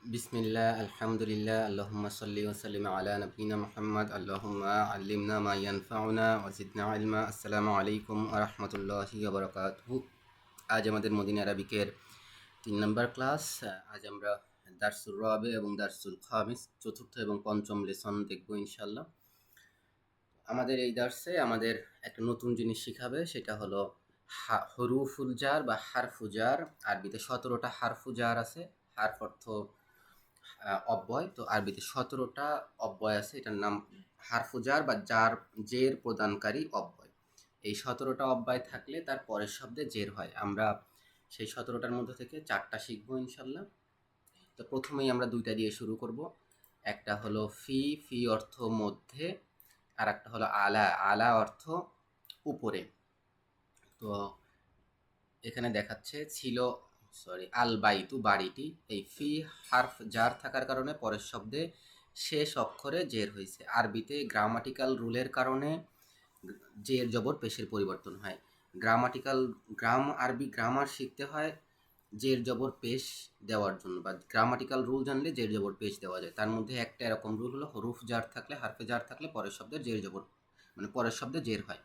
বিসমিল্লাহ আলহামদুলিল্লাহ আল্লাহুম্মা সাল্লি ওয়া সাল্লিম আলা নবিয়িনা মুহাম্মদ আল্লাহুম্মা আল্লিমনা মা ইয়ানফাউনা ওয়া জিদনা ইলমা। আসসালামু আলাইকুম ওয়া রাহমাতুল্লাহি ওয়া বারাকাতুহু। আজ আমাদের মদিনা আরবিকের 3 নম্বর ক্লাস। আজ আমরা দারসুর রাবি এবং দারসুল খামিস, চতুর্থ এবং পঞ্চম লেসন দেখব ইনশাআল্লাহ। আমাদের এই দার্সে আমাদের একটা নতুন জিনিস শিখাবে, সেটা হলো হরুফুল জার বা হারফুজার। আরবিতে 17টা হারফুজার আছে। হারফ অর্থ অব্যয়, তো আরবিতে 17টা অব্যয় আছে। এটার নাম হারফুজার বা জার, জের প্রদানকারী অব্যয়। এই 17টা অব্যয় থাকলে তার পরের শব্দে জের হয়। আমরা সেই 17টার মধ্যে থেকে 4টা শিখবো ইনশাল্লাহ। তো প্রথমেই আমরা 2টা দিয়ে শুরু করব। একটা হলো ফি, ফি অর্থ মধ্যে, আর একটা হলো আলা, আলা অর্থ উপরে। তো এখানে দেখাচ্ছে ছিল আল বাইতু বাড়িটি। এই ফি হারফ জার থাকার কারণে পরের শব্দে শেষ অক্ষরে জের হয়েছে। আরবিতে গ্রামাটিক্যাল রুলের কারণে জের জবর পেশের পরিবর্তন হয়। আরবি গ্রামার শিখতে হয় জের জবর পেশ দেওয়ার জন্য, বা গ্রামাটিক্যাল রুল জানলে জের জবর পেশ দেওয়া যায়। তার মধ্যে একটা এরকম রুল হলো হরুফ জার থাকলে, হারফে জার থাকলে পরের শব্দে জের জবর, মানে পরের শব্দে জের হয়।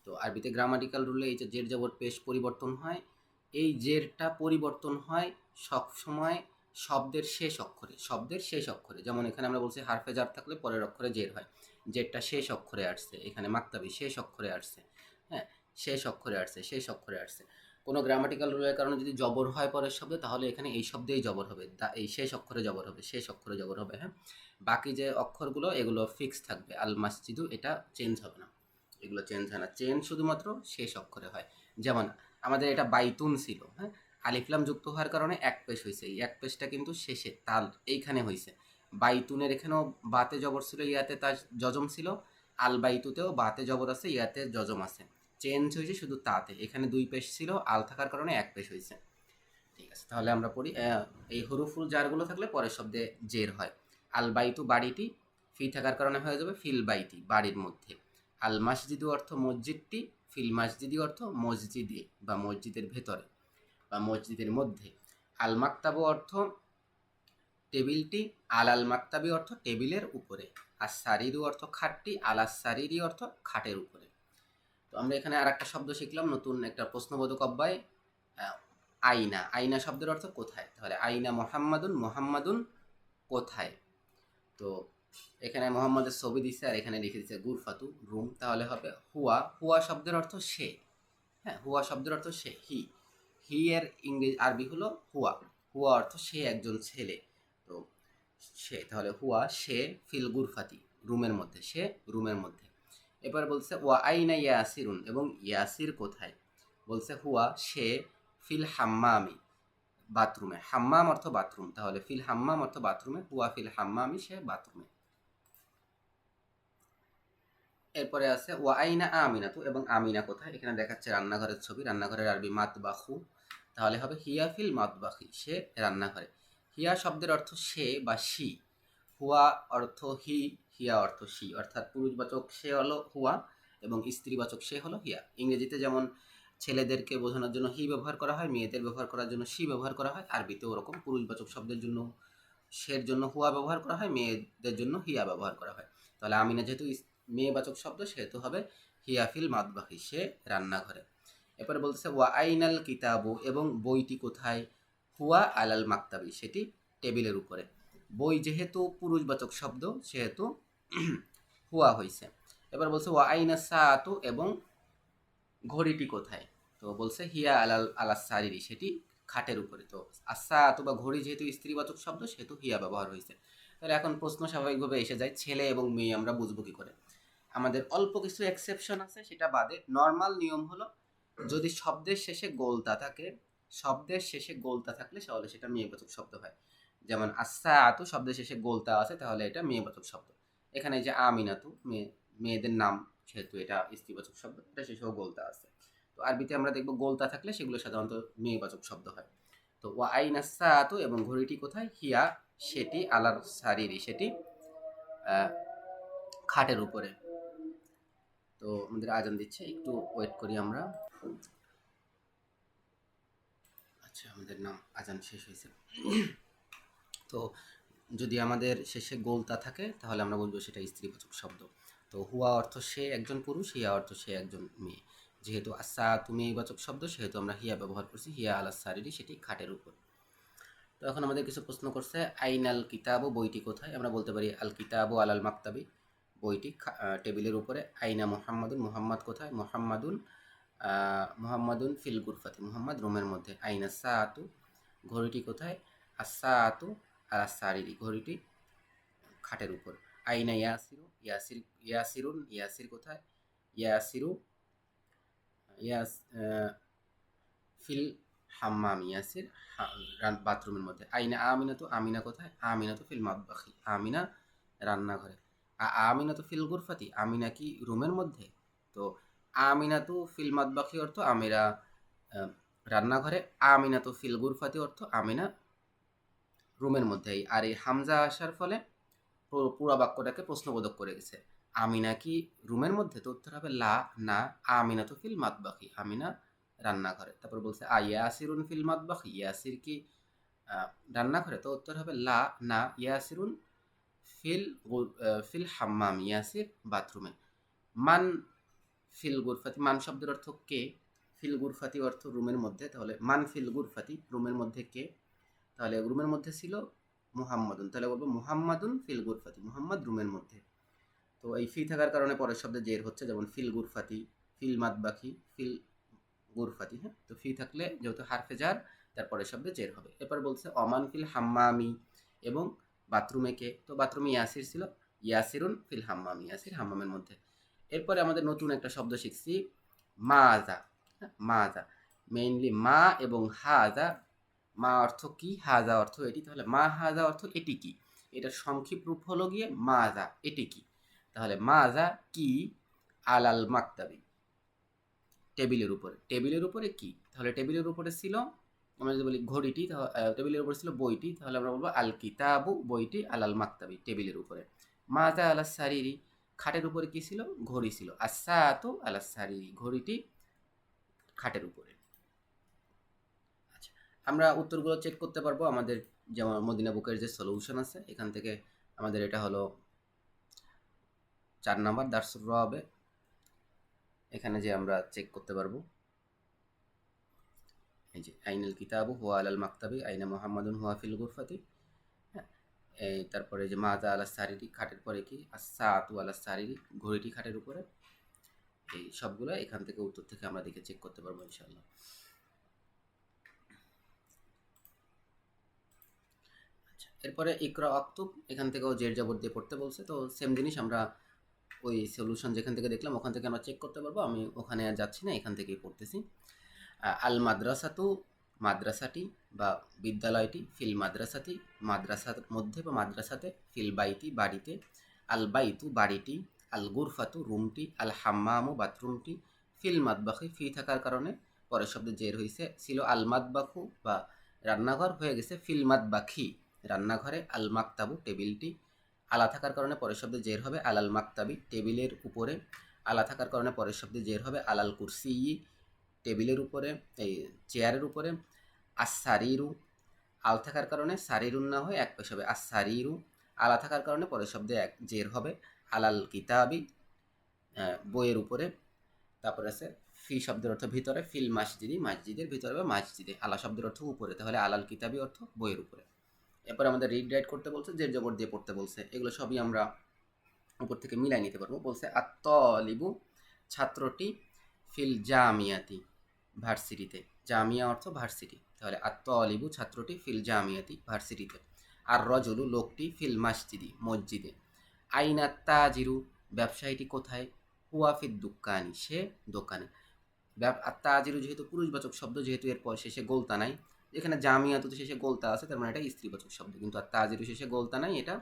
তো আরবিতে গ্রামাটিক্যাল রুলে এই যে জের জবর পেশ পরিবর্তন হয়, এই জেরটা পরিবর্তন হয় সবসময় শব্দের শেষ অক্ষরে। যেমন এখানে আমরা বলছি হারফে জার থাকলে পরের অক্ষরে জের হয়, জেরটা শেষ অক্ষরে আসছে। এখানে মাক্তাবি শেষ অক্ষরে আসছে, হ্যাঁ, শেষ অক্ষরে আসছে। কোনো গ্রামাটিক্যাল রুলের কারণে যদি জবর হয় পরের শব্দে, তাহলে এখানে এই শব্দেই জবর হবে, এই শেষ অক্ষরে জবর হবে, হ্যাঁ। বাকি যে অক্ষরগুলো এগুলো ফিক্স থাকবে। আল মাসজিদু এটা চেঞ্জ হবে না, এগুলো চেঞ্জ হয় না। চেঞ্জ শুধুমাত্র শেষ অক্ষরে হয়। যেমন আমাদের এটা বাইতুন ছিল, হ্যাঁ, আলিফলাম যুক্ত হওয়ার কারণে এক পেশ হয়েছে। এই এক পেশটা কিন্তু শেষে তাল এইখানে হয়েছে। বাইতুনের এখানেও বাতে জবর ছিল, ইয়াতে তার জজম ছিল। আল বাইতুতেও বাতে জবর আছে, ইয়াতে জজম আছে। চেঞ্জ হয়েছে শুধু তাতে। এখানে দুই পেশ ছিল, আল থাকার কারণে এক পেশ হয়েছে। ঠিক আছে, তাহলে আমরা পড়ি। এই হরুফুল জারগুলো থাকলে পরের শব্দে জের হয়। আল বাইতু বাড়িটি, ফি থাকার কারণে হয়ে যাবে ফিল বাইতি বাড়ির মধ্যে। আল মাসজিদু অর্থ মসজিদটি, ফিল মাসজিদি অর্থ মসজিদে বা মসজিদের ভেতরে বা মসজিদের মধ্যে। আল মাকতাবু অর্থ টেবিলটি, আল মাকতাবি অর্থ টেবিলের উপরে। আর সারিরু অর্থ খাটটি, আলাস সারিরি অর্থ খাটের উপরে। তো আমরা এখানে আর একটা শব্দ শিখলাম, নতুন একটা প্রশ্নবোধক অব্যয়, আইনা। আইনা শব্দের অর্থ কোথায়। তাহলে আইনা মোহাম্মদুন, মোহাম্মদুন কোথায়। তো এখানে মোহাম্মদের ছবি দিচ্ছে, আর এখানে লিখে দিচ্ছে গুরফাতু রুম। তাহলে হবে হুয়া। হুয়া শব্দের অর্থ সে, হ্যাঁ, হুয়া শব্দের অর্থ সে, হি। হি এর ইংরেজি আরবি হলো হুয়া। হুয়া অর্থ সে একজন ছেলে। তো সে, তাহলে হুয়া সে, ফিল গুরফাতি রুমের মধ্যে, সে রুমের মধ্যে। এবার বলছে ওয়া আইনা ইয়াসিরুন, এবং ইয়াসির কোথায়। বলছে হুয়া সে, ফিল হাম্মামি বাথরুমে। হাম্মাম অর্থ বাথরুম, তাহলে ফিল হাম্মাম অর্থ বাথরুমে, হুয়া ফিল হাম্মামি সে বাথরুমে। এরপরে আছে ওয়া আইনা আমিনাতু, এবং আমিনা কোথায়। এখানে দেখাচ্ছে রান্নাঘরের ছবি, রান্নাঘরের আরবি মাতবাখু। তাহলে হবে হিয়া ফিল মাতবাখি, সে রান্নাঘরে। হিয়া শব্দের অর্থ সে বা সি। হুয়া অর্থ হি, হিয়া অর্থ সি, অর্থাৎ পুরুষবাচক সে হলো হুয়া এবং স্ত্রীবাচক সে হলো হিয়া। ইংরেজিতে যেমন ছেলেদেরকে বোঝানোর জন্য হি ব্যবহার করা হয়, মেয়েদের ব্যবহার করার জন্য সি ব্যবহার করা হয়, আরবিতেও ওরকম পুরুষবাচক শব্দের জন্য সের জন্য হুয়া ব্যবহার করা হয়, মেয়েদের জন্য হিয়া ব্যবহার করা হয়। তাহলে আমিনা যেহেতু মেয়েবাচক শব্দ, সেহেতু হবে হিয়াফিল মাতবাহি, সে রান্নাঘরে। এরপরে বলতেছে ওয়া আইনাল কিতাবু, এবং বইটি কোথায়। হুয়া আলাল মাকতাবি, সেটি টেবিলের উপরে। বই যেহেতু পুরুষবাচক শব্দ, সেহেতু হুয়া হয়েছে। এবার বলছে ওয়া আইনা সাআতু, এবং ঘড়িটি কোথায়। তো বলছে হিয়া আলাল আলাস সারিরি, সেটি খাটের উপরে। তো আসাআতু বা ঘড়ি যেহেতু স্ত্রীবাচক শব্দ, সেহেতু হিয়া ব্যবহার হয়েছে। তাহলে এখন প্রশ্ন স্বাভাবিকভাবে এসে যায়, ছেলে এবং মেয়ে আমরা বুঝবো কি করে। আমাদের অল্প কিছু এক্সেপশন আছে, সেটা বাদে নর্মাল নিয়ম হলো যদি শব্দের শেষে গোলতা থাকলে তাহলে সেটা মেয়েবাচক শব্দ হয়। যেমন আসাআতু শব্দের শেষে গোলতা আছে, তাহলে এটা মেয়েবাচক শব্দ। এখানে যে আমিনাতু মেয়েদের নাম, সেহেতু এটা স্ত্রীবাচক শব্দ, এটা শেষেও গোলতা আছে। তো আরবিতে আমরা দেখবো গোলতা থাকলে সেগুলো সাধারণত মেয়েবাচক শব্দ হয়। তো ওয়া আইনা সাআতু, এবং ঘড়িটি কোথায়। হিয়া সেটি, আলার সারিরি সেটি খাটের উপরে। তো আমাদের আজান দিচ্ছে, একটু ওয়েট করি আমরা। আচ্ছা, আমাদের নাম আজান শেষ হয়েছে। তো যদি আমাদের শেষে গোলতা থাকে তাহলে আমরা বলবো সেটা স্ত্রীবাচক শব্দ। তো হুয়া অর্থ সে একজন পুরুষ, হিয়া অর্থ সে একজন মেয়ে। যেহেতু আসা তুমি বাচক শব্দ, সেহেতু আমরা হিয়া ব্যবহার করছি। হিয়া আলা সারিরি, সেটি খাটের উপর। তো এখন আমাদের কিছু প্রশ্ন করছে, আইনাল কিতাবু, বইটি কোথায়? আমরা বলতে পারি আল কিতাবু আলাল মাকতাবি, বইটি টেবিলের উপরে। আইনা মুহাম্মাদুন, মুহাম্মদ কোথায়? মুহাম্মাদুন ফিল গুরফাতি, মুহাম্মদ রুমের মধ্যে। আইনা সাআতু, ঘড়িটি কোথায়? আসাআতু আলা সারিরি, ঘড়িটি খাটের উপর। আইনা ইয়াসিরু, ইয়াসিরুন, ইয়াসির কোথায়? ইয়াসিরু ইয়াস ফিল হাম্মাম, ইয়াসির বাথরুমের মধ্যে। আইনা আমিনাতু, আমিনা কোথায়? আমিনাতু ফিল মাতবাখি, আমিনা রান্নাঘরে। আমিনাতু ফিল গুরফাতি, আমিনা কি রুমের মধ্যে? তো আমিনাতু ফিল মাতবাখি অর্থ আমিরা রান্নাঘরে, আমিনাতু ফিল গুরফাতি অর্থ আমিনা রুমের মধ্যেই। আর এই হামজা আসার ফলে পুরো বাক্যটাকে প্রশ্নবোধক করে গেছে। আমিনা কি রুমের মধ্যে? তো উত্তর হবে লা, না। আমিনাতু ফিল মাতবাখি, আমিনা রান্নাঘরে। তারপর বলছে ইয়াসিরুন ফিল মাতবাখি, ইয়াসির কি রান্নাঘরে? তো উত্তর হবে লা, না। ইয়াসিরুন ফিল হাম্মাম, ইয়াসির বাথরুমে। মান ফিল গুরফাতি, মান শব্দের অর্থ কে, ফিল গুরফাতি অর্থ রুমের মধ্যে। তাহলে মান ফিল গুরফাতি, রুমের মধ্যে কে? তাহলে রুমের মধ্যে ছিল মুহাম্মাদুন, তাহলে বলবো মুহাম্মাদুন ফিল গুরফাতি, মুহাম্মদ রুমের মধ্যে। তো এই ফি থাকার কারণে পরের শব্দে জের হচ্ছে, যেমন ফিল গুরফাতি, ফিল মাতবাখি, ফিল গুরফাতি। হ্যাঁ, তো ফি থাকলে যেহেতু হারফে জার, তারপরের শব্দে জের হবে। এরপর বলছে অমান ফিল হাম্মামি, এবং বাথরুমে কে? তো বাথরুমে ইয়াসির ছিল, ইয়াসিরুন ফিল হাম্মামি, ইয়াসির হাম্মামের মধ্যে। এরপরে আমাদের নতুন একটা শব্দ শিখছি, মাজা। মাজা মেইনলি মা এবং হাজা। মা অর্থ কি, হাজা অর্থ এটি। তাহলে মা হাজা অর্থ এটি কি, এটার সংক্ষিপ্ত রূপ হলো গিয়ে মাজা, এটি কি। তাহলে মাজা কি আলাল মাকতাবি, টেবিলের উপরে। টেবিলের উপরে কি? তাহলে টেবিলের উপরে ছিল, আমরা যদি বলি ঘড়িটি, টেবিলের উপরে ছিল বইটি, তাহলে আমরা বলবো আল কিতাবু, বইটি আলাল মাকতাবি, টেবিলের উপরে। মাজা আলা সারিরি, খাটের উপরে কি ছিল? ঘড়ি ছিল। আসাতু আলা সারিরি, ঘড়িটি খাটের উপরে। আচ্ছা, আমরা উত্তরগুলো চেক করতে পারবো আমাদের যেমন মদিনা বুকের যে সলিউশন আছে, এখান থেকে আমাদের এটা হলো 4 নাম্বার দারসুর রবে, এখানে যে আমরা চেক করতে পারবো। এই যে আইনাল কিতাবু হুয়া আলাল মাকতাবি, আইনা মুহাম্মাদুন হুয়া ফিল গুরফাতি। হ্যাঁ, এই তারপরে যে মাজা আলা সারিরি, খাটের পরে কি? আসাতু আলা সারিরি, ঘড়িটি খাটের উপরে। এই সবগুলো এখান থেকে উত্তর থেকে আমরা দেখে চেক করতে পারবো ইনশাআল্লাহ। আচ্ছা, এরপরে ইকরা আক্তুব, এখান থেকেও জের জবর দিয়ে পড়তে বলছে। তো সেম জিনিস আমরা ওই সলিউশন যেখান থেকে দেখলাম ওখান থেকে আমরা চেক করতে পারবো। আমি ওখানে আর যাচ্ছি না, এখান থেকেই পড়তেছি। আল মাদ্রাসাতু, মাদ্রাসাটি বা বিদ্যালয়টি, ফিল মাদ্রাসাতি, মাদ্রাসার মধ্যে বা মাদ্রাসাতে, ফিল বাইতি, বাড়িতে, আল বাইতু, বাড়িটি, আল গুরফাতু, রুমটি, আল হাম্মামু, বাথরুমটি, ফিল মাতবাখি, ফি থাকার কারণে পরের শব্দে জের হয়েছে, ছিল আল মাতবাখু বা রান্নাঘর, হয়ে গেছে ফিল মাতবাখি, রান্নাঘরে। আল মাকতাবু, টেবিলটি, আলা থাকার কারণে পরের শব্দে জের হবে আলাল মাকতাবি, টেবিলের উপরে। আলা থাকার কারণে পরের শব্দে জের হবে আলাল কুরসি, টেবিলের উপরে, এই চেয়ারের উপরে। আসারিরু, আল থাকার কারণে সারিরুন না হয়ে এক পেশ হবে আসারিরু। আলা থাকার কারণে পরের শব্দে এক জের হবে আলাল কিতাবি, বইয়ের উপরে। তারপরে আছে ফি শব্দের অর্থ ভিতরে, ফিল মসজিদি, মসজিদের ভিতরে বা মসজিদে। আলা শব্দের অর্থ উপরে, তাহলে আলাল কিতাবি অর্থ বইয়ের উপরে। এরপর আমাদের রিড রাইট করতে বলছে, জের জবর দিয়ে পড়তে বলছে। এগুলো সবই আমরা উপর থেকে মিলাই নিতে পারবো। বলছে আত্তলিবু, ছাত্রটি, ফিল জামিয়াতি, ভার্সিটিতে। জামিয়া অর্থ ভার্সিটি, তাহলে আত্তলিবু, ছাত্রটি, ফিল জামিয়াতি, ভার্সিটিতে। আর রজুলু, লোকটি, ফিল মসজিদি, মসজিদে। আইনা তাজিরু, ব্যবসায়ীটি কোথায়? হুয়া ফিদ দুকানি, সে দোকানে। তাজিরু যেহেতু পুরুষবাচক শব্দ, যেহেতু এরপর শেষে গোলতা নাই, যেখানে জামিয়াতু শেষে গোলতা আছে, তার মানে এটা স্ত্রীবাচক শব্দ। কিন্তু আর তাজিরু শেষে গোলতা নাই, এটা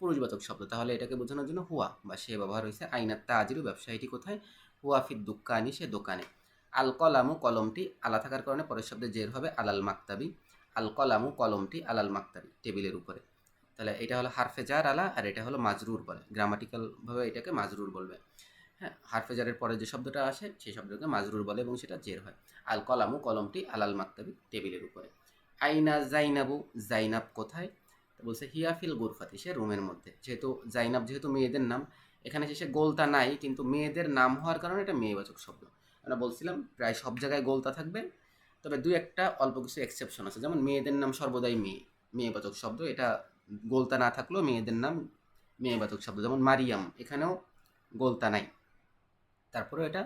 পুরুষবাচক শব্দ, তাহলে এটাকে বোঝানোর জন্য হুয়া বা সে ব্যবহার হয়েছে। আইনা তাজিরু, ব্যবসায়ীটি কোথায়? হুয়া ফিদ দুকানি, সে দোকানে। আল কলামু, কলমটি, আলা থাকার কারণে পরের শব্দে জের হবে আলাল মাকতাবি। আল কলামু, কলমটি, আলাল মাকতাবি, টেবিলের উপরে। তাহলে এটা হলো হারফে জার আলা, আর এটা হলো মাজরুর বলে, গ্রামাটিক্যালভাবে এটাকে মাজরুর বলবে। হ্যাঁ, হারফে জারের পরে যে শব্দটা আসে সেই শব্দকে মাজরুর বলে এবং সেটা জের হয়। আল কলামু, কলমটি, আলাল মাকতাবি, টেবিলের উপরে। আইনা জাইনাবু, জাইনাব কোথায়? তো বলছে হিয়া ফিল গুরফাতি, সে রুমের মধ্যে। যেহেতু জাইনাব যেহেতু মেয়েদের নাম, এখানে শেষে গোলতা নাই, কিন্তু মেয়েদের নাম হওয়ার কারণে এটা মেয়েবাচক শব্দ। আমরা বলছিলাম প্রায় সব জায়গায় গোলতা থাকবে, তবে দুই একটা অল্প কিছু এক্সেপশন আছে, যেমন মেয়েদের নাম সর্বদাই মেয়েবাচক শব্দ, এটা গোলতা না থাকলেও মেয়েদের নাম মেয়েবাচক শব্দ। যেমন মারিয়াম, এখানেও গোলতা নাই, তারপরে এটা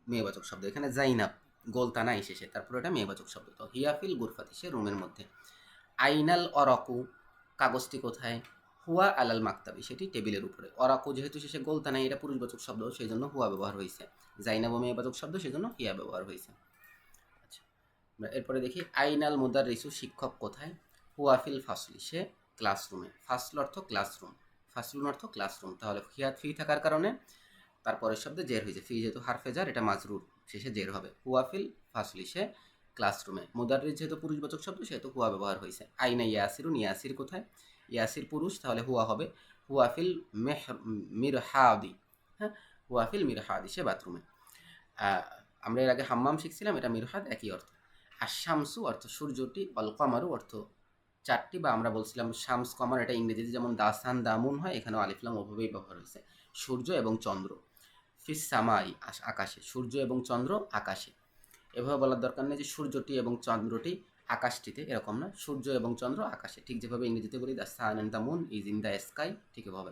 মেয়েবাচক শব্দ। এখানে জাইনাব গোলতা নাই শেষে, তারপরে এটা মেয়েবাচক শব্দ। তো হিয়াফিল গুরফাতি, সে রুমের মধ্যে। আইনাল অরাকু, কাগজটি কোথায়? হুয়া আলাল মাকতাবি, সেটি টেবিলের উপরে। অরাকু যেহেতু শেষে গোলতা নাই, এটা পুরুষবাচক শব্দ, সেই জন্য হুয়া ব্যবহার হয়েছে। জাইনাব মেয়েবাচক শব্দ, সেই জন্য হিয়া ব্যবহার হয়েছে। আচ্ছা, এরপরে দেখি আইনাল মুদাররিসু, শিক্ষক কোথায়? হুয়াফিল ফাসলি, সে ক্লাসরুমে। ফাসল অর্থ ক্লাসরুম, ফাসলুন অর্থ ক্লাসরুম, তাহলে হিয়াত ফি থাকার কারণে তারপরের শব্দে জের হয়েছে। ফি যেহেতু হারফেজার, এটা মাজরুর, শেষে জের হবে। হুয়াফিল ফাসলি, সে ক্লাসরুমে। মুদাররিস যেহেতু পুরুষবাচক শব্দ, সেহেতু হুয়া ব্যবহার হয়েছে। আইনা ইয়াসিরুন, ইয়াসির কোথায়? ইয়াসির পুরুষ, তাহলে হুয়া হবে। হুয়াফিল মিরহাদি, হ্যাঁ, হুয়াফিল মিরহাদি, সে বাথরুমে। আমরা এর আগে হাম্মাম শিখছিলাম, এটা মিরহাদ, একই অর্থ। আর শামসু অর্থ সূর্যটি, অল কমারু অর্থ চারটি, বা আমরা বলছিলাম শামস কমার, এটা ইংরেজিতে যেমন দাসান দামুন হয়, এখানেও আলিফলাম ওভাবেই ব্যবহার হয়েছে। সূর্য এবং চন্দ্র। ফিস সামাই, আকাশে। সূর্য এবং চন্দ্র আকাশে। এভাবে বলার দরকার নেই যে সূর্যটি এবং চন্দ্রটি আকাশটিতে, এরকম না। সূর্য এবং চন্দ্র আকাশে, ঠিক যেভাবে ইংরেজিতে বলি the sun and the moon is in the sky, ঠিক এভাবে।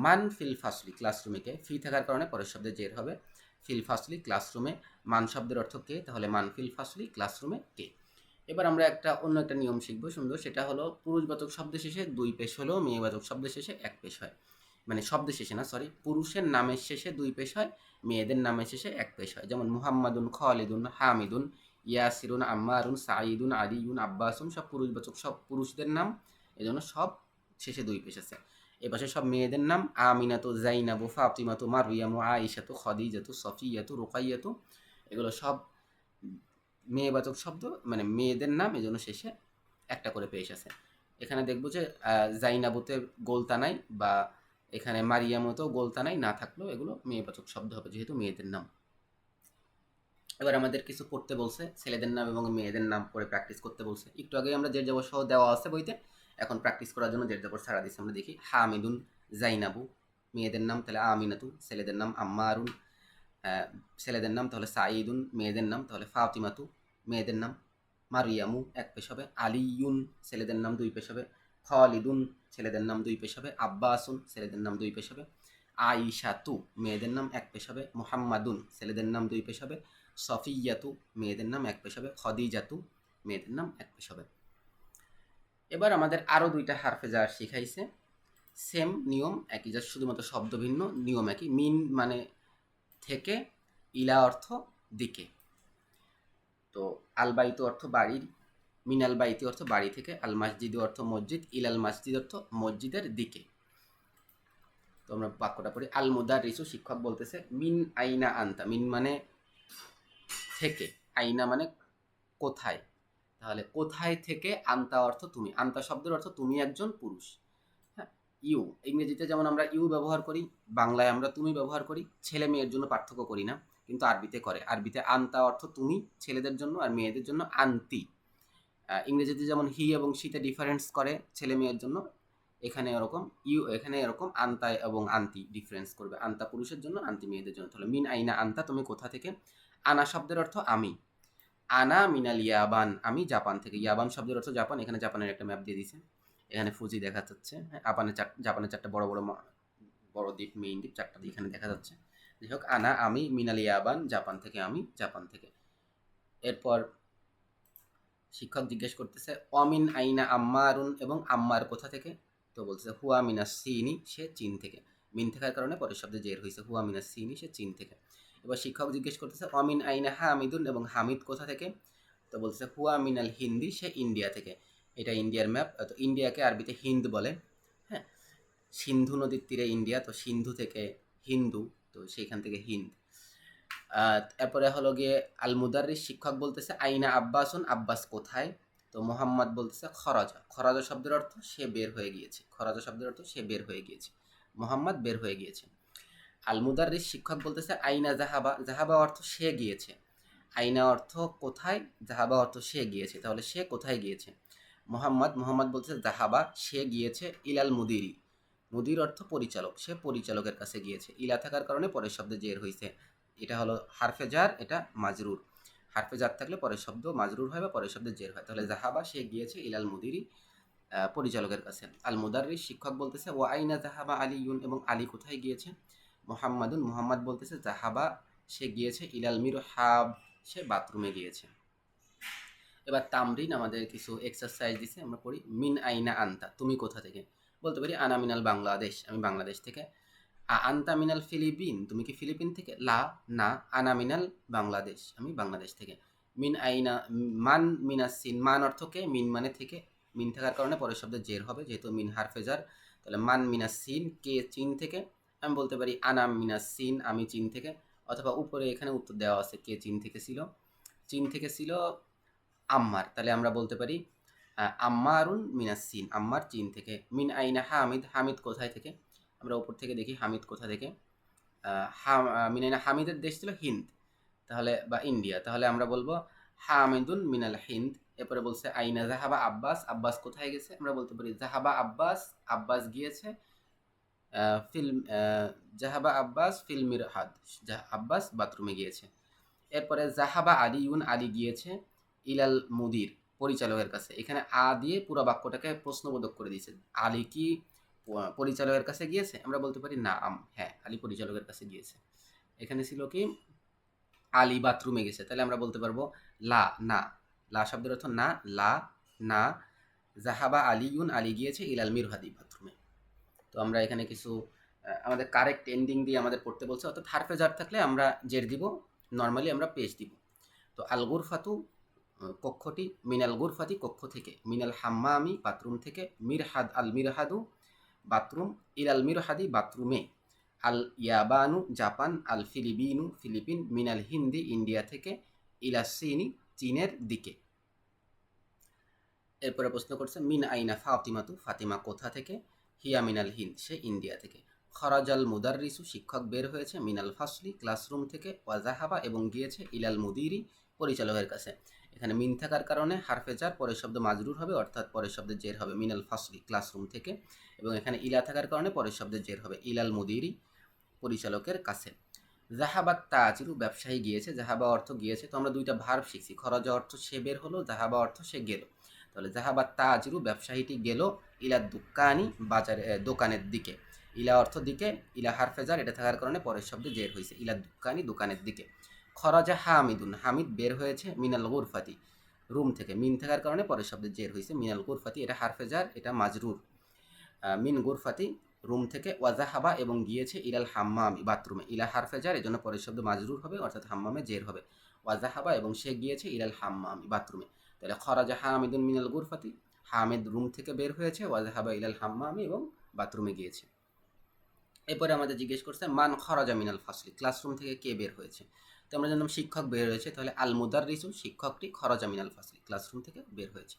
মান ফিল ফাসলি, ক্লাসরুমে কে? ফি থাকার কারণে পরের শব্দে জের হবে। ফিল ফাসলি, ক্লাসরুমে। মান শব্দের অর্থ কে, তাহলে মান ফিল ফাসলি, ক্লাসরুমে কে। এবার আমরা অন্য একটা নিয়ম শিখবো সুন্দর, সেটা হলো পুরুষবাচক শব্দের শেষে দুই পেশ হলেও মেয়েবাচক শব্দের শেষে এক পেশ হয়। মানে শব্দের শেষে না, সরি, পুরুষের নামের শেষে দুই পেশ হয়, মেয়েদের নামের শেষে এক পেশ হয়। যেমন মুহাম্মাদুন, খালিদুন, হামিদুন, ইয়াসিরুন, আম্মারুন, সাঈদুন, আলিউন, আব্বাসুন, সব পুরুষবাচক, সব পুরুষদের নাম, এজন্য সব শেষে দুই পেশ আছে। এপাশে সব মেয়েদের নাম আমিনাতু, জাইনাবু, ফাতিমাতু, মারইয়ামু, আয়েশাতু, খদিজাতু, সফিয়াতু, রুকাইয়াতু, এগুলো সব মেয়েবাচক শব্দ, মানে মেয়েদের নাম, এজন্য শেষে একটা করে পেশ আছে। এখানে দেখবো যে জাইনাবুতে গোলতা নাই, বা এখানে মারিয়ামতেও গোলতা নাই, না থাকলেও এগুলো মেয়েবাচক শব্দ হবে, যেহেতু মেয়েদের নাম। এবার আমাদের কিছু পড়তে বলছে, ছেলেদের নাম এবং মেয়েদের নাম পড়ে প্র্যাকটিস করতে বলছে। একটু আগে আমরা জের জবর সহ দেওয়া আছে বইতে, এখন প্র্যাকটিস করার জন্য জের জবর ছাড়া দিচ্ছে। আমরা দেখি হামিদুন, জাইনাবু, মেয়েদের নাম, তাহলে আমিনাতু, ছেলেদের নাম আম্মারুন, ছেলেদের নাম তাহলে সাঈদুন, মেয়েদের নাম তাহলে ফাতিমাতু, মেয়েদের নাম। মারিয়ামু এক পেশ হবে। আলিউন, ছেলেদের নাম দুই পেশ হবে। খালিদুন, ছেলেদের নাম দুই পেশ হবে। আব্বাসুন, ছেলেদের নাম দুই পেশ হবে। আইশাতু, মেয়েদের নাম এক পেশ হবে। মুহাম্মাদুন, ছেলেদের নাম দুই পেশ হবে। সফিয়াতু, মেয়েদের নাম এক পেশ হবে। খদিজাতু, মেয়েদের নাম এক পেশ হবে। এবার আমাদের আরও দুইটা হারফে জার শিখাইছে, সেম নিয়ম একই, যা শুধুমাত্র শব্দ ভিন্ন, নিয়ম একই। মিন মানে থেকে, ইলা অর্থ দিকে। তো আল বাইতু অর্থ বাড়ির, মিনাল বাইতি অর্থ বাড়ি থেকে, আল মাসজিদ অর্থ মসজিদ, ইলাল মাসজিদ অর্থ মসজিদের দিকে। তো আমরা বাক্যটা পড়ি। আল মুদাররিসু, শিক্ষক বলতেছে, মিন আইনা আনতা, মিন মানে থেকে, আইনা মানে কোথায়, তাহলে কোথায় থেকে, আনতা অর্থ তুমি, আনতা শব্দের অর্থ তুমি একজন পুরুষ। হ্যাঁ, ইউ, ইংরেজিতে যেমন আমরা ইউ ব্যবহার করি, বাংলায় আমরা তুমি ব্যবহার করি, ছেলে মেয়ের জন্য পার্থক্য করি না, কিন্তু আরবিতে করে। আরবিতে আনতা অর্থ তুমি ছেলেদের জন্য, আর মেয়েদের জন্য আন্তি। ইংরেজিতে যেমন হি এবং শীতে ডিফারেন্স করে ছেলে মেয়ের জন্য, এখানে এরকম এখানে এরকম আন্তা এবং আন্তি ডিফারেন্স করবে, আন্তা পুরুষের জন্য, আন্তি মেয়েদের জন্য। তাহলে মিন আইনা আন্তা, তুমি কোথা থেকে। আনা শব্দের অর্থ আমি, আনা মিনাল ইয়াবান, আমি জাপান থেকে। ইয়াবান শব্দের অর্থ জাপান, এখানে জাপানের একটা ম্যাপ দিয়ে দিয়েছে, এখানে ফুজি দেখা যাচ্ছে। হ্যাঁ, জাপানের চারটা বড় বড় বড় দ্বীপ, মেইন দ্বীপ চারটা দ্বীপ এখানে দেখা যাচ্ছে। যাই হোক, আনা আমি, মিনাল ইয়াবান জাপান থেকে, আমি জাপান থেকে। এরপর শিক্ষক জিজ্ঞেস করতেছে অমিন আইনা আম্মারুন, এবং আম্মার কোথা থেকে? তো বলতেছে হুয়া মিনাস সিনি, সে চীন থেকে। মিন থাকার কারণে পরের শব্দে জের হয়েছে, হুয়া মিনাস সিনি, সে চীন থেকে। এবার শিক্ষক জিজ্ঞেস করতেছে অমিন আইনা হামিদুন, এবং হামিদ কোথা থেকে? তো বলতেছে হুয়া মিনাল হিন্দি, সে ইন্ডিয়া থেকে। এটা ইন্ডিয়ার ম্যাপ, তো ইন্ডিয়াকে আরবিতে হিন্দ বলে। হ্যাঁ, সিন্ধু নদীর তীরে ইন্ডিয়া, তো সিন্ধু থেকে হিন্দু, তো সেইখান থেকে হিন্দ। এরপরে হলো গিয়ে আল মুদাররিস, শিক্ষক বলতেছে আইনা আব্বাসুন, আব্বাস কোথায়? তো মোহাম্মদ বলতেছে খরাজা, খরাজা শব্দের অর্থ সে বের হয়ে গিয়েছে, খরাজা শব্দের অর্থ সে বের হয়ে গিয়েছে, মোহাম্মদ বের হয়ে গিয়েছে। আল মুদাররিস, শিক্ষক বলতেছে আইনা জাহাবা, জাহাবা অর্থ সে গিয়েছে, আইনা অর্থ কোথায়, জাহাবা অর্থ সে গিয়েছে, তাহলে সে কোথায় গিয়েছে। মোহাম্মদ, মোহাম্মদ বলছে জাহাবা, সে গিয়েছে ইলাল মুদিরি, মুদির অর্থ পরিচালক, সে পরিচালকের কাছে গিয়েছে। ইলা থাকার কারণে পরের শব্দে জের হয়েছে। এটা হলো হারফে জার, এটা মাজরুর। হারফে জার থাকলে পরের শব্দ মাজরুর হয় বা পরের শব্দে জের হয়। তাহলে জাহাবা, সে গিয়েছে ইলাল মুদিরি, পরিচালকের কাছে। আল মুদাররিস, শিক্ষক বলতেছে ওয়া আইনা জাহাবা আলিউন, এবং আলী কোথায় গিয়েছে। মোহাম্মদুন, মোহাম্মদ বলতেছে জাহাবা, সে গিয়েছে ইলাল মিরহাব, সে বাথরুমে গিয়েছে। এবার তামরিন, আমাদের কিছু এক্সারসাইজ দিছে, আমরা পড়ি। মিন আইনা আনতা, তুমি কোথা থেকে। বলতে পারি আনা মিনাল বাংলাদেশ, আমি বাংলাদেশ থেকে। আনতা মিনাল ফিলিপিন, তুমি কি ফিলিপিন থেকে। লা, না। আনা মিনাল বাংলাদেশ, আমি বাংলাদেশ থেকে। মিন আইনা, মান মিনাস সিন, মান অর্থ কে, মিন মানে থেকে। মিন থাকার কারণে পরের শব্দে জের হবে, যেহেতু মিন হারফেজার। তাহলে মান মিনাস সিন, কে চীন থেকে। আমি বলতে পারি আনা মিনাস সিন, আমি চীন থেকে। অথবা উপরে এখানে উত্তর দেওয়া আছে, কে চীন থেকে ছিল। চীন থেকে ছিল আম্মার, তাহলে আমরা বলতে পারি আম্মারুন মিনাস সিন, আম্মার চীন থেকে। মিন আইনা হামিদ, হামিদ কোথায় থেকে। আমরা উপর থেকে দেখি হামিদ কোথা থেকে। মিন আইনা, হামিদের দেশ ছিল হিন্দ, তাহলে বা ইন্ডিয়া, তাহলে আমরা বলবো হামিদুন মিনাল হিন্দ। এরপরে বলছে আইনা জাহাবা আব্বাস, আব্বাস কোথায় গেছে। আমরা বলতে পারি জাহাবা আব্বাস, আব্বাস গিয়েছে ফিল্ম, জাহাবা আব্বাস ফিল্মির হাদ, আব্বাস বাথরুমে গিয়েছে। এরপরে জাহাবা আলিউন, আলী গিয়েছে ইলাল মুদির, পরিচালকের কাছে। এখানে আ দিয়ে পুরো বাক্যটাকে প্রশ্নবোধক করে দিয়েছে। আলী কি পরিচালকের কাছে গিয়েছে। আমরা বলতে পারি না আম, হ্যাঁ আলী পরিচালকের কাছে গিয়েছে। এখানে ছিল কি আলী বাথরুমে গেছে, তাহলে আমরা বলতে পারবো লা, না। লা শব্দের অর্থ না, লা, না। জাহাবা আলিউন, আলী গিয়েছে ইলাল মিরহাদি, বাথরুমে। তো আমরা এখানে কিছু আমাদের কারেক্ট এন্ডিং দিয়ে আমাদের পড়তে বলছে, অর্থাৎ হারফে জার থাকলে আমরা জের দিব, নর্মালি আমরা পেজ দিব। তো আল গুরফাতু, কক্ষটি। মিনাল গুরফাতি, কক্ষ থেকে। মিনাল হাম্মামি, বাথরুম থেকে। মিরহাদ, আল মিরহাদু, বাথরুম। ইলাল মিরহাদি, বাথরুমে। আল ইয়াবানু, জাপান। আল ফিলিপিনু, ফিলিপিন। মিনাল হিন্দি, ইন্ডিয়া থেকে। ইলা সিনি, চীনের দিকে। এরপরে প্রশ্ন করছে মিন আইনা ফাতিমাতু, ফাতিমা কোথা থেকে। হিয়া মিনাল হিন্দ, সে ইন্ডিয়া থেকে। খরাজাল মুদাররিসু, শিক্ষক বের হয়েছে। মিনাল ফাসলি, ক্লাসরুম থেকে। ওয়াজাহাবা, এবং গিয়েছে। ইলাল মুদিরি, পরিচালকের কাছে। এখানে মিন থাকার কারণে হারফে জার, পরের শব্দ মাজরুর হবে, অর্থাৎ পরের শব্দের জের হবে মিনাল ফাসলি, ক্লাসরুম থেকে। এবং এখানে ইলা থাকার কারণে পরের শব্দের জের হবে ইলাল মুদিরি, পরিচালকের কাছে। জাহাবাত তাজিরু, ব্যবসায়ী গিয়েছে। জাহাবা অর্থ গিয়েছে, তো আমরা দুইটা ভার্ব শিখছি। খরজা অর্থ সে বের হলো, জাহাবা অর্থ সে গেল। তাহলে জাহাবাত তাজিরু, ব্যবসায়ীটি গেল। ইলা দুকানি, বাজারে, দোকানের দিকে। ইলা অর্থ দিকে, ইলা হারফেজার, এটা থাকার কারণে পরের শব্দে জের হয়েছে ইলা দুকানি, দোকানের দিকে। খরাজা হামিদুন, হামিদ বের হয়েছে। মিনাল গুরফাতি, রুম থেকে। মিন থাকার কারণে পরের শব্দে জের হয়েছে মিনাল গুরফাতি, এটা হারফেজার, এটা মাজরুর। মিন গুরফাতি, রুম থেকে। ওয়াজাহাবা, এবং গিয়েছে। ইলাল হাম্মামি, বাথরুমে। ইলা হারফেজার, এজন্য পরের শব্দ মাজরুর হবে, অর্থাৎ হাম্মামে জের হবে। ওয়াজাহাবা, এবং সে গিয়েছে। ইলাল হাম্মামি, বাথরুমে। তাহলে খরাজা হামিদুন মিনাল গুরফাতি, হামিদ রুম থেকে বের হয়েছে। ওয়াজাহাবা ইলাল হাম্মামি, এবং বাথরুমে গিয়েছে। এরপরে আমাদের জিজ্ঞেস করছে মান খরাজা মিনাল ফাসলি, ক্লাসরুম থেকে কে বের হয়েছে। তো আমরা জানলাম শিক্ষক বের হয়েছে, তাহলে আল মুদাররিসু, শিক্ষকটি। খরাজা মিনাল ফাসলি, ক্লাসরুম থেকে বের হয়েছে।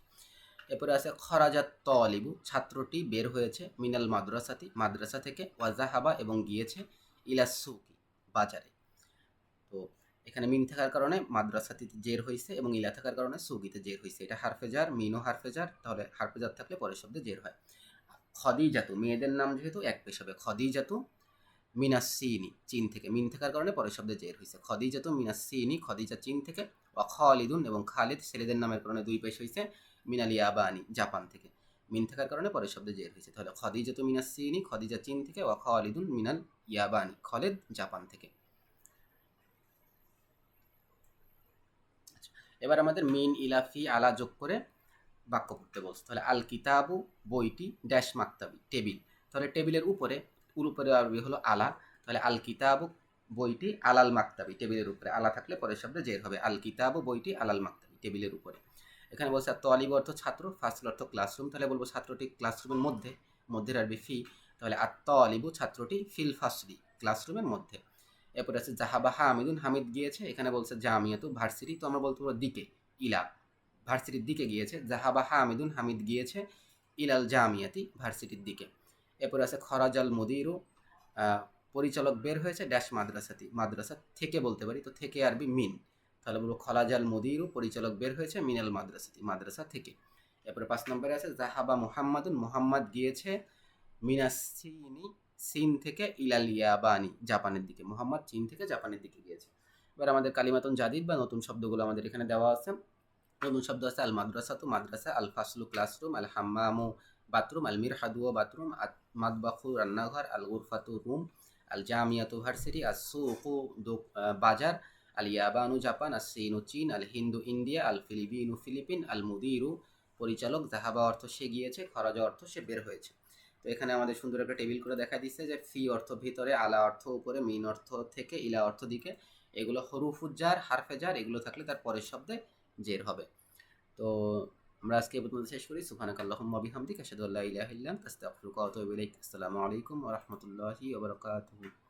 এরপরে আছে খরাজাত তলিবু, ছাত্রটি বের হয়েছে। মিনাল মাদ্রাসাতি, মাদ্রাসা থেকে। ওয়াজাহাবা, এবং গিয়েছে। ইলা সুকি, বাজারে। তো এখানে মিন থাকার কারণে মাদ্রাসাতিতে জের হয়েছে, এবং ইলা থাকার কারণে সুকিতে জের হয়েছে। এটা হারফেজার, মিনও হারফেজার, তাহলে হারফেজার থাকলে পরের শব্দে জের হয়। খদিজাতু, মেয়েদের নাম যেহেতু এক পেশ হবে। খদিজাতু মিনাসিনি, চীন থেকে। মিন থাকার কারণে পরের শব্দে জের হয়েছে। খদিজাতু মিনাসিনি, খদিজা চীন থেকে। ওয়া খালিদুন, এবং খালিদ ছেলেদের নামের কারণে দুই পেশ হয়েছে। মিনাল ইয়াবানি, জাপান থেকে। মিন থাকার কারণে পরের শব্দে জের হয়েছে। তাহলে খদিজাতু মিনাসিনি, খদিজা চীন থেকে। ওয়া খালিদুন মিনাল ইয়াবানি, খালিদ জাপান থেকে। এবার আমাদের মিন, ইলাফি, আলা যোগ করে বাক্য পড়তে বলছে। তাহলে আল কিতাবু, বইটি। ড্যাশ মাকতাবি, টেবিল। তাহলে টেবিলের উপরে, উপরে আরবি হলো আলা। তাহলে আল কিতাবু, বইটি। আলাল মাকতাবি, টেবিলের উপরে। আলা থাকলে পরের শব্দে জের হবে। আল কিতাবু, বইটি। আলাল মাকতাবি, টেবিলের উপরে। এখানে বলছে তলিব অর্থ ছাত্র, ফাসল অর্থ ক্লাসরুম। তাহলে বলবো ছাত্রটি ক্লাসরুমের মধ্যে, মধ্যের আরবি ফি। তাহলে আর তলিবু, ছাত্রটি। ফিল ফাসলি, ক্লাসরুমের মধ্যে। এরপরে আছে জাহাবা হামিদুন, হামিদ গিয়েছে। এখানে বলছে জামিয়াতু, ভার্সিটি, তো আমরা বলতে পারবো দিকে। ইলা, ভার্সিটির দিকে গিয়েছে। জাহাবা হামিদুন, হামিদ গিয়েছে। ইলাল জামিয়াতি, ভার্সিটির দিকে। এরপরে আছে খরাজাল মুদিরু, পরিচালক বের হয়েছে। ড্যাশ মাদ্রাসাতি, মাদ্রাসা থেকে বলতে পারি, তো থেকে আরবি মিন। তাহলে বলবো খরাজাল মুদিরু, পরিচালক বের হয়েছে। মিনাল মাদ্রাসাতি, মাদ্রাসা থেকে। এরপরে 5 নম্বরে আছে জাহাবা মুহাম্মাদুন, মুহাম্মদ গিয়েছে মিনাসিনি, চীন থেকে ইলাল ইয়াবানি, জাপানের দিকে। মুহাম্মদ চীন থেকে জাপানের দিকে গিয়েছে। এবার আমাদের কালিমাতুন জাদিদ বা নতুন শব্দগুলো আমাদের এখানে দেওয়া আছে। নতুন শব্দ আছে আল মাদ্রাসাতু মাদ্রাসা, আল ফাসলু ক্লাসরুম, আল হাম্মামু বাথরুম, আল মিরহাদু বাথরুম, মাতবাখু রান্নাঘর, আল গুরফাতু রুম, আল জামিয়াতু ভার্সিটি, আস সুকু বাজার, আল ইয়াবানু জাপান, আস সিনু চীন, আল হিন্দু ইন্ডিয়া, আল ফিলিপিনু ফিলিপিন, আল মুদিরু পরিচালক, জাহাবা অর্থ সে গিয়েছে, খরাজা অর্থ সে বের হয়েছে। তো এখানে আমাদের সুন্দর একটা টেবিল করে দেখা দিচ্ছে যে ফি অর্থ ভিতরে, আলা অর্থ উপরে, মিন অর্থ থেকে, ইলা অর্থ দিকে। এগুলো হরুফুজ্জার হারফেজার, এগুলো থাকলে তার পরের শব্দে জের হবে। তো আমরা আজকে এই পর্যন্ত শেষ করি। সুবহানাকাল্লাহুম্মা বিহামদিকা আশহাদু আল্লা ইলাহা ইল্লা আনতা আস্তাগফিরুকা ওয়া আতুবু ইলাইক। আসসালামু আলাইকুম ওয়া রাহমাতুল্লাহি ওয়া বারাকাতুহু।